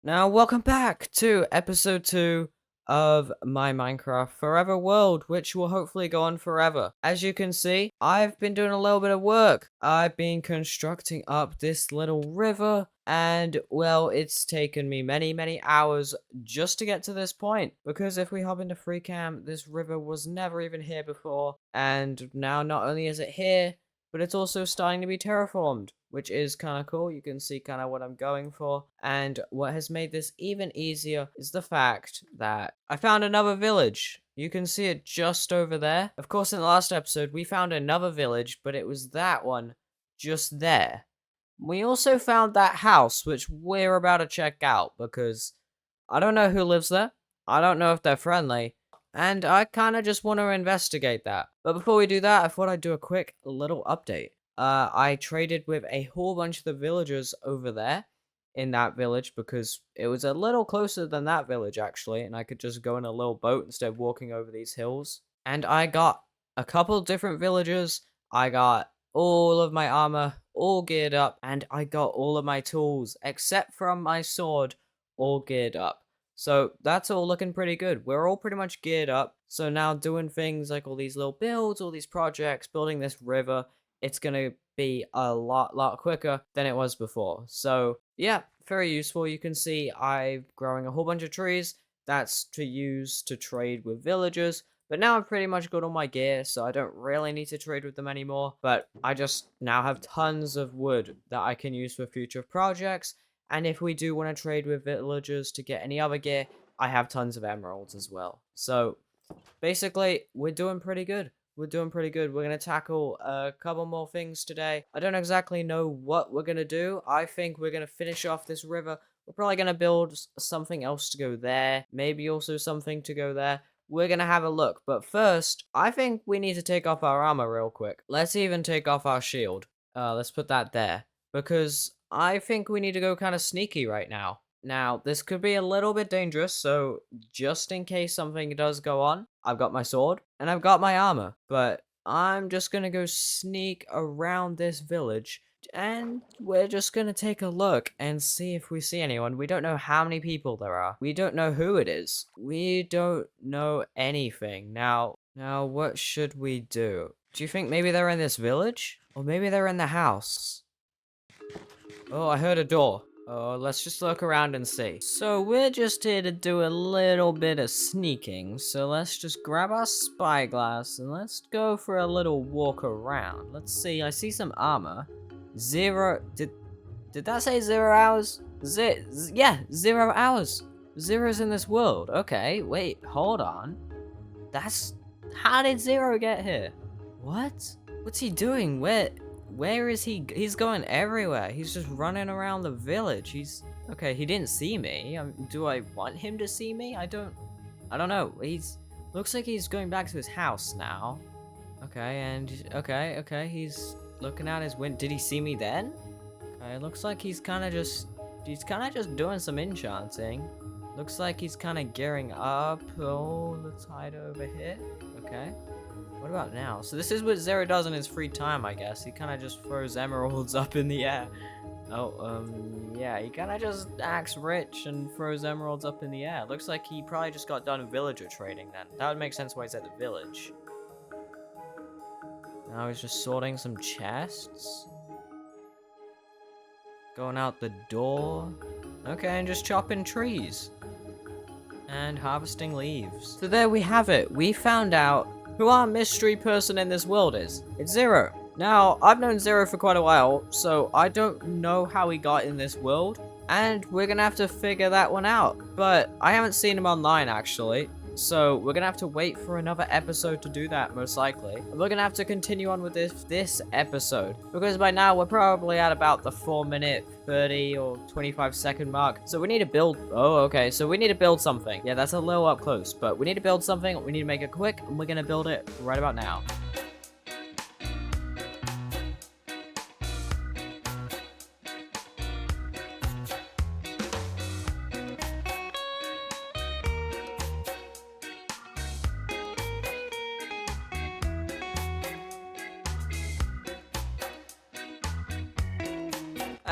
Now, welcome back to episode 2 of my Minecraft Forever world, which will hopefully go on forever. As you can see, I've been doing a little bit of work. I've been constructing up this little river, and well, it's taken me many hours just to get to this point. Because if we hop into free cam, this river was never even here before, and now not only is it here, but it's also starting to be terraformed, which is kind of cool. You can see kind of what I'm going for. And what has made this even easier is the fact that I found another village. You can see it just over there. Of course, in the last episode, we found another village, but it was that one just there. We also found that house, which we're about to check out because I don't know who lives there. I don't know if they're friendly. And I kind of just want to investigate that. But before we do that, I thought I'd do a quick little update. I traded with a whole bunch of the villagers over there in that village because it was a little closer than that village actually, and I could just go in a little boat instead of walking over these hills. And I got a couple different villagers. I got all of my armor all geared up, and I got all of my tools except from my sword all geared up. So that's all looking pretty good. We're all pretty much geared up. So now doing things like all these little builds, all these projects, building this river, it's going to be a lot quicker than it was before. So yeah, very useful. You can see I'm growing a whole bunch of trees. That's to use to trade with villagers. But now I've pretty much got all my gear, so I don't really need to trade with them anymore. But I just now have tons of wood that I can use for future projects. And if we do want to trade with villagers to get any other gear, I have tons of emeralds as well. So basically, we're doing pretty good. We're doing pretty good. We're going to tackle a couple more things today. I don't exactly know what we're going to do. I think we're going to finish off this river. We're probably going to build something else to go there. Maybe also something to go there. We're going to have a look. But first, I think we need to take off our armor real quick. Let's even take off our shield. Let's put that there. Because I think we need to go kind of sneaky right now. Now, this could be a little bit dangerous, so just in case something does go on, I've got my sword, and I've got my armor. But I'm just gonna go sneak around this village, and we're just gonna take a look and see if we see anyone. We don't know how many people there are. We don't know who it is. We don't know anything. Now, what should we do? Do you think maybe they're in this village? Or maybe they're in the house? Oh, I heard a door. Oh, let's just look around and see. So we're just here to do a little bit of sneaking. So let's just grab our spyglass and let's go for a little walk around. Let's see. I see some armor. Zero. Did that say 0 hours? Yeah, 0 hours. Zero's in this world. Okay, wait, hold on. How did Zero get here? What? What's he doing? Where is he? He's going everywhere. He's just running around the village. Okay, he didn't see me. Do I want him to see me? I don't know. Looks like he's going back to his house now. Okay, he's looking out his window. Did he see me then? Okay, looks like he's kind of just doing some enchanting. Looks like he's kind of gearing up. Oh, let's hide over here. Okay. What about now? So this is what Zero does in his free time, I guess. He kind of just throws emeralds up in the air. Oh, yeah, he kind of just acts rich and throws emeralds up in the air. Looks like he probably just got done villager trading then. That would make sense why he's at the village. Now he's just sorting some chests. Going out the door. Okay, and just chopping trees. And harvesting leaves. So there we have it. We found out who our mystery person in this world is. It's Zero. Now, I've known Zero for quite a while, so I don't know how he got in this world, and we're gonna have to figure that one out. But I haven't seen him online, actually, so we're gonna have to wait for another episode to do that, most likely. And we're gonna have to continue on with this episode, because by now we're probably at about the 4-minute, 30 or 25-second mark. So we need to build. Oh, okay. So we need to build something. Yeah, that's a little up close, but we need to build something. We need to make it quick, and we're gonna build it right about now.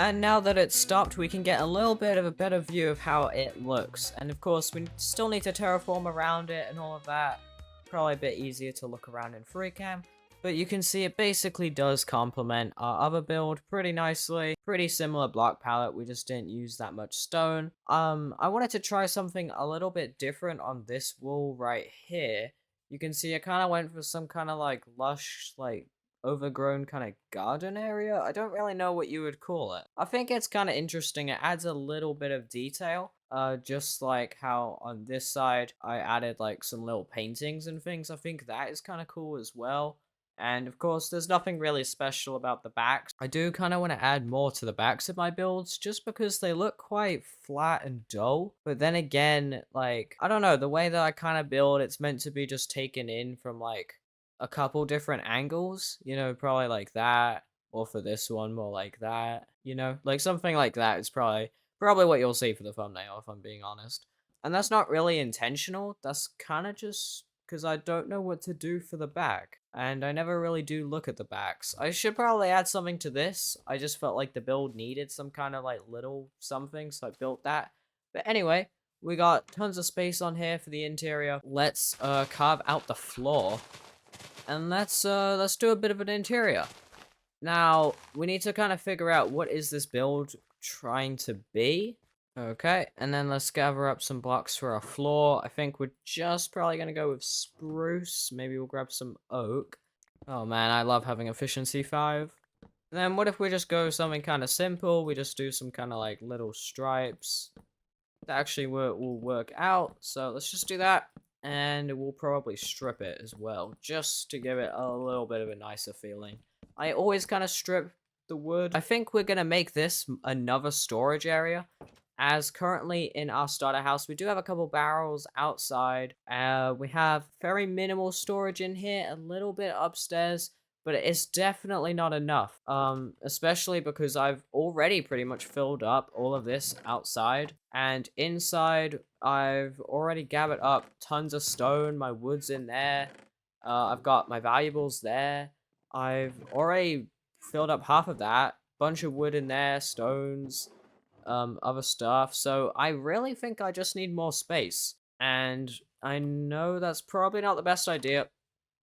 And now that it's stopped, we can get a little bit of a better view of how it looks. And of course, we still need to terraform around it and all of that. Probably a bit easier to look around in FreeCam. But you can see it basically does complement our other build pretty nicely. Pretty similar block palette, we just didn't use that much stone. I wanted to try something a little bit different on this wall right here. You can see I kind of went for some kind of like lush, like overgrown kind of garden area. I don't really know what you would call it. I think it's kind of interesting. It adds a little bit of detail. Just like how on this side I added like some little paintings and things. I think that is kind of cool as well. And of course, there's nothing really special about the backs. I do kind of want to add more to the backs of my builds just because they look quite flat and dull. But then again, like, I don't know, the way that I kind of build, it's meant to be just taken in from like a couple different angles, you know, probably like that. Or for this one, more like that, you know, like something like that is probably what you'll see for the thumbnail, if I'm being honest. And that's not really intentional. That's kind of just because I don't know what to do for the back. And I never really do look at the backs. I should probably add something to this. I just felt like the build needed some kind of like little something, so I built that. But anyway, we got tons of space on here for the interior. Let's carve out the floor. And let's do a bit of an interior. Now, we need to kind of figure out what is this build trying to be. Okay, and then let's gather up some blocks for our floor. I think we're just probably going to go with spruce. Maybe we'll grab some oak. Oh man, I love having efficiency 5. And then what if we just go something kind of simple? We just do some kind of like little stripes. That actually will work out. So let's just do that. And we'll probably strip it as well, just to give it a little bit of a nicer feeling. I always kind of strip the wood. I think we're going to make this another storage area. As currently in our starter house, we do have a couple barrels outside. We have very minimal storage in here, a little bit upstairs, but it's definitely not enough. Especially because I've already pretty much filled up all of this outside. And inside, I've already gathered up tons of stone. My wood's in there. I've got my valuables there. I've already filled up half of that. Bunch of wood in there, stones, other stuff. So I really think I just need more space. And I know that's probably not the best idea,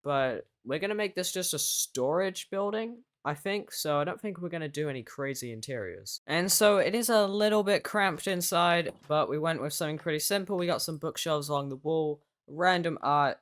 but we're going to make this just a storage building, I think. So I don't think we're going to do any crazy interiors. And so it is a little bit cramped inside, but we went with something pretty simple. We got some bookshelves along the wall, random art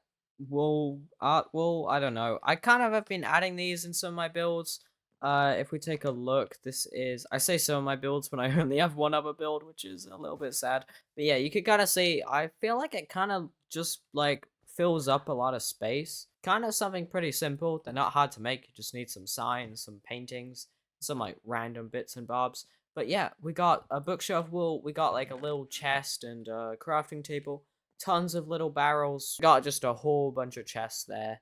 wall, I don't know. I kind of have been adding these in some of my builds. If we take a look, this is, I say some of my builds when I only have one other build, which is a little bit sad. But yeah, you can kind of see, I feel like it kind of just like fills up a lot of space. Kind of something pretty simple. They're not hard to make. You just need some signs, some paintings, some like random bits and bobs. But yeah, we got a bookshelf wall. We got like a little chest and a crafting table. Tons of little barrels. Got just a whole bunch of chests there.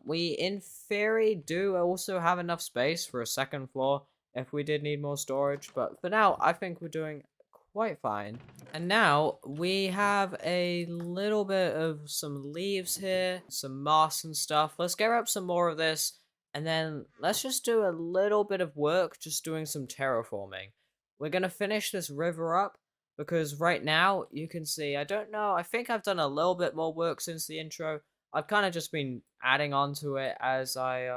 We in theory do also have enough space for a second floor if we did need more storage, but for now I think we're doing quite fine. And now we have a little bit of some leaves here, some moss and stuff. Let's get up some more of this, and then let's just do a little bit of work just doing some terraforming. We're gonna finish this river up because right now you can see, I don't know, I think I've done a little bit more work since the intro. I've kind of just been adding on to it as I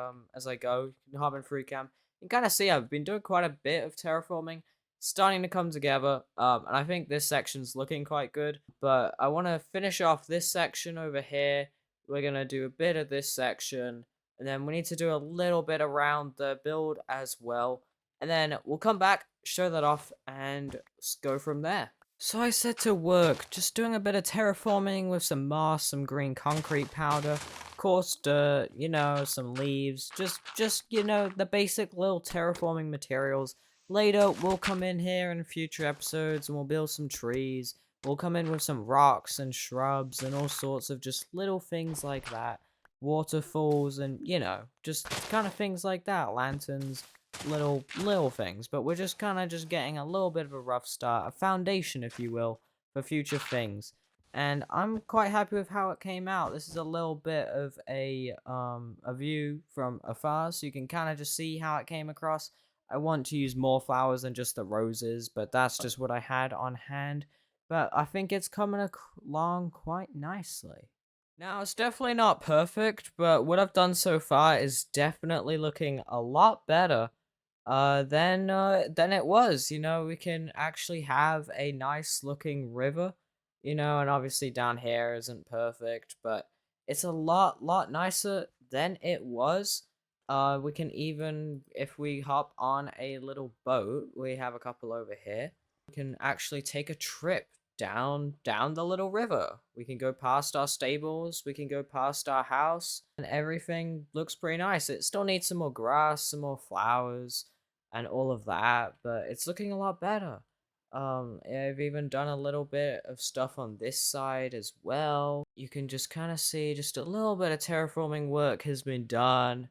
go. You can hop in free cam. You can kind of see I've been doing quite a bit of terraforming, starting to come together. And I think this section's looking quite good. But I want to finish off this section over here. We're gonna do a bit of this section, and then we need to do a little bit around the build as well. And then we'll come back, show that off, and go from there. So I set to work, just doing a bit of terraforming with some moss, some green concrete powder, coarse dirt, you know, some leaves, just, you know, the basic little terraforming materials. Later, we'll come in here in future episodes and we'll build some trees. We'll come in with some rocks and shrubs and all sorts of just little things like that. Waterfalls and, you know, just kind of things like that. Lanterns, little things, but we're just kind of just getting a little bit of a rough start, a foundation if you will, for future things. And I'm quite happy with how it came out. This is a little bit of a view from afar, so you can kind of just see how it came across. I want to use more flowers than just the roses, but that's just what I had on hand. But I think it's coming along quite nicely. Now, it's definitely not perfect, but what I've done so far is definitely looking a lot better than it was. We can actually have a nice looking river, and obviously down here isn't perfect, but it's a lot nicer than it was. We can even, if we hop on a little boat, we have a couple over here. We can actually take a trip down the little river. We can go past our stables, we can go past our house, and everything looks pretty nice. It still needs some more grass, some more flowers, and all of that, but it's looking a lot better. I've even done a little bit of stuff on this side as well. You can just kind of see just a little bit of terraforming work has been done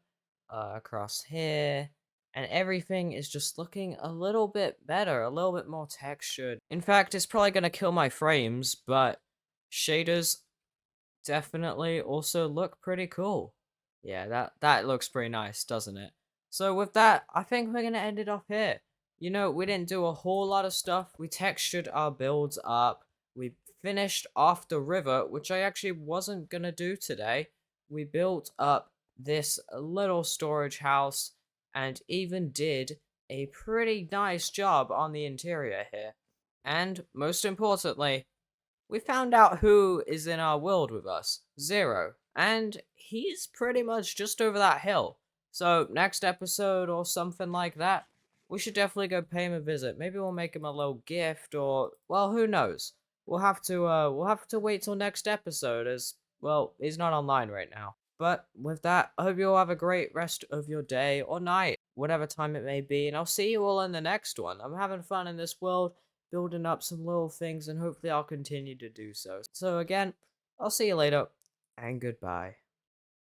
across here, and everything is just looking a little bit better, a little bit more textured. In fact, it's probably going to kill my frames, but shaders definitely also look pretty cool. Yeah, that looks pretty nice, doesn't it? So with that, I think we're going to end it off here. We didn't do a whole lot of stuff. We textured our builds up. We finished off the river, which I actually wasn't going to do today. We built up this little storage house and even did a pretty nice job on the interior here. And most importantly, we found out who is in our world with us, Zero, and he's pretty much just over that hill. So next episode or something like that, we should definitely go pay him a visit. Maybe we'll make him a little gift, or well, who knows? We'll have to wait till next episode, as well, he's not online right now. But with that, I hope you all have a great rest of your day or night, whatever time it may be, and I'll see you all in the next one. I'm having fun in this world, building up some little things, and hopefully I'll continue to do so. So again, I'll see you later, and goodbye.